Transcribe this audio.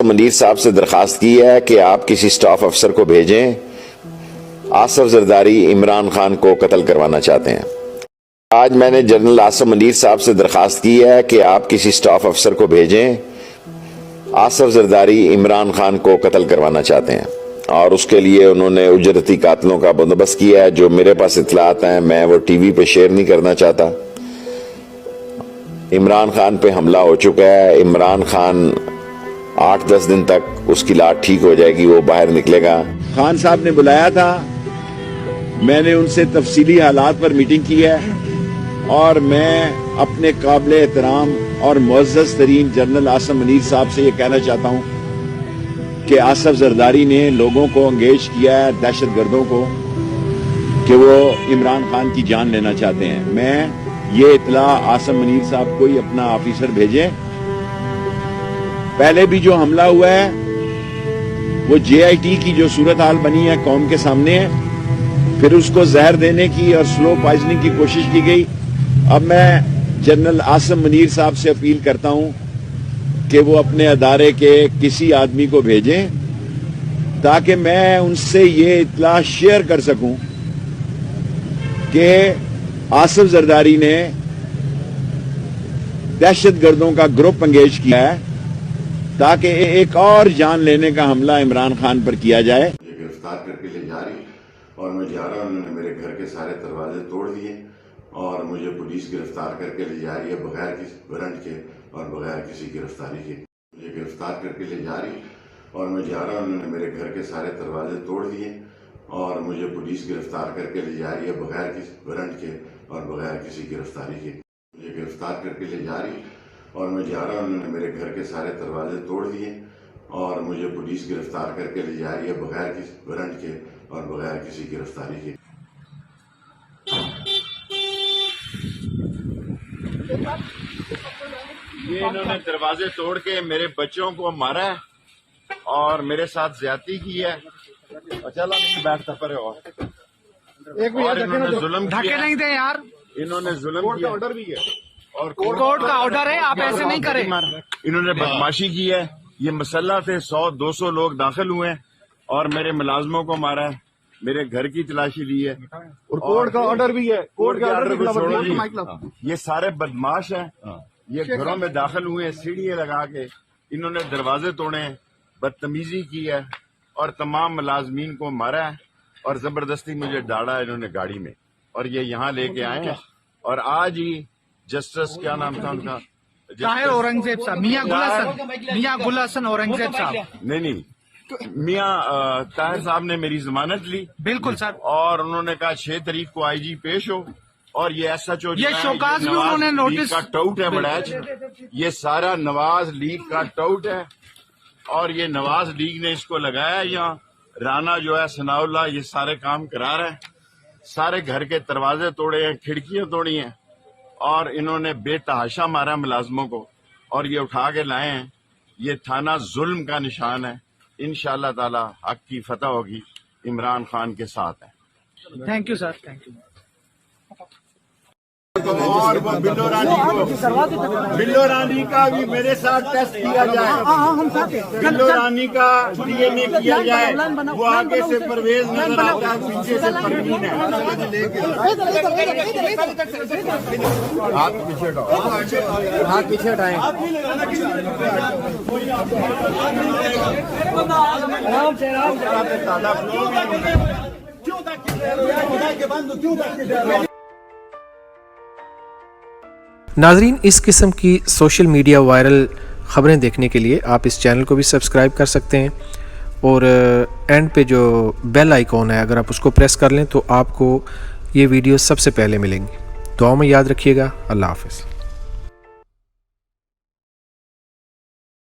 منیر صاحب سے درخواست کی ہے کہ آپ کسی سٹاف افسر کو بھیجیں، آصف زرداری عمران خان کو قتل کروانا چاہتے ہیں۔ آج میں نے جنرل آصف منیر صاحب سے درخواست کی ہے کہ آپ کسی سٹاف افسر کو بھیجیں، آصف زرداری عمران خان کو قتل کروانا چاہتے ہیں، اور اس کے لیے انہوں نے اجرتی قاتلوں کا بندوبست کیا ہے۔ جو میرے پاس اطلاعات ہیں میں وہ ٹی وی پہ شیئر نہیں کرنا چاہتا۔ عمران خان پہ حملہ ہو چکا ہے۔ عمران خان 8-10 دن تک اس کی لات ٹھیک ہو جائے گی، وہ باہر نکلے گا۔ خان صاحب نے بلایا تھا، میں نے ان سے تفصیلی حالات پر میٹنگ کی ہے، اور میں اپنے قابل احترام اور معزز ترین جنرل آصف منیر صاحب سے یہ کہنا چاہتا ہوں کہ آصف زرداری نے لوگوں کو انگیج کیا ہے، دہشت گردوں کو، کہ وہ عمران خان کی جان لینا چاہتے ہیں۔ میں یہ اطلاع آصف منیر صاحب کو ہی اپنا آفیسر بھیجیں۔ پہلے بھی جو حملہ ہوا ہے وہ جے آئی ٹی کی جو صورتحال بنی ہے قوم کے سامنے ہے، پھر اس کو زہر دینے کی اور سلو پوائزننگ کی کوشش کی گئی۔ اب میں جنرل آصف منیر صاحب سے اپیل کرتا ہوں کہ وہ اپنے ادارے کے کسی آدمی کو بھیجیں تاکہ میں ان سے یہ اطلاع شیئر کر سکوں کہ آصف زرداری نے دہشت گردوں کا گروپ انگیج کیا ہے تاکہ ایک اور جان لینے کا حملہ عمران خان پر کیا جائے۔ مجھے گرفتار کر کے لے جا رہی اور میں جا رہا ہوں، انہوں نے میرے گھر کے سارے دروازے توڑ دیے اور مجھے پولیس گرفتار کر کے لے جا رہی ہے بغیر کسی وارنٹ کے اور بغیر کسی گرفتاری کے۔ مجھے گرفتار کر کے لے جا رہی اور میں جا رہا ہوں، انہوں نے میرے گھر کے سارے دروازے توڑ دیے اور مجھے پولیس گرفتار کر کے لے جا رہی ہے بغیر کسی وارنٹ کے اور بغیر کسی گرفتاری کے۔ مجھے گرفتار کر کے لے جا رہی اور میں جا رہا ہوں، انہوں نے میرے گھر کے سارے دروازے توڑ دیے اور مجھے پولیس گرفتار کر کے لے جا رہی ہے بغیر کسی وارنٹ کے اور بغیر کسی گرفتاری کے۔ یہ انہوں نے دروازے توڑ کے میرے بچوں کو مارا ہے اور میرے ساتھ زیادتی کی ہے۔ چلا نہیں بیٹھتا پر انہوں نے ظلم کیا، نہیں دے یار، انہوں نے ظلم کیا، آرڈر بھی ہے اور کورٹ کا آرڈر ہے، آپ ایسے نہیں کریں۔ انہوں نے بدماشی کی ہے، یہ مسلح تھے، 100-200 لوگ داخل ہوئے ہیں اور میرے ملازموں کو مارا ہے، میرے گھر کی تلاشی لی ہے اور کورٹ کا آرڈر بھی ہے۔ کورٹ کا آرڈر چھوڑو جی، یہ سارے بدماش ہیں، یہ گھروں میں داخل ہوئے ہیں سیڑھیاں لگا کے، انہوں نے دروازے توڑے ہیں، بدتمیزی کی ہے اور تمام ملازمین کو مارا ہے اور زبردستی مجھے ڈالا ہے انہوں نے گاڑی میں، اور یہ یہاں لے کے آئے ہیں۔ اور آج ہی جسٹس کیا نام تھا ان کا، طاہر اورنگزیب صاحب، میاں گل حسن اورنگزیب صاحب، نہیں میاں طاہر صاحب نے میری ضمانت لی، بالکل سر، اور انہوں نے کہا 6 تاریخ کو آئی جی پیش ہو، اور یہ ایسا یہ شوکاز بھی انہوں نے نوٹس کا ٹاؤٹ ہے بڑیچ، یہ سارا نواز لیگ کا ٹاؤٹ ہے اور یہ نواز لیگ نے اس کو لگایا یہاں۔ رانا جو ہے ثناء اللہ یہ سارے کام کرا رہا ہے، سارے گھر کے دروازے توڑے ہیں، کھڑکیاں توڑی ہیں اور انہوں نے بے تحاشا مارا ملازموں کو اور یہ اٹھا کے لائے ہیں۔ یہ تھانہ ظلم کا نشان ہے، انشاءاللہ تعالی حق کی فتح ہوگی، عمران خان کے ساتھ ہے۔ Thank you sir, thank you. اور وہ بلو رانی کا بھی میرے ساتھ ٹیسٹ کیا جائے، بلو رانی کا ڈی این اے کیا جائے، وہ آگے سے پرویز نظر آتا ہے، پیچھے سے پروین ہے۔ ہاتھ پیچھے ہٹاؤ، ہاتھ پیچھے ہٹائیں۔ ناظرین، اس قسم کی سوشل میڈیا وائرل خبریں دیکھنے کے لیے آپ اس چینل کو بھی سبسکرائب کر سکتے ہیں، اور اینڈ پہ جو بیل آئیکن ہے اگر آپ اس کو پریس کر لیں تو آپ کو یہ ویڈیو سب سے پہلے ملیں گی۔ دعاؤں میں یاد رکھیے گا۔ اللہ حافظ۔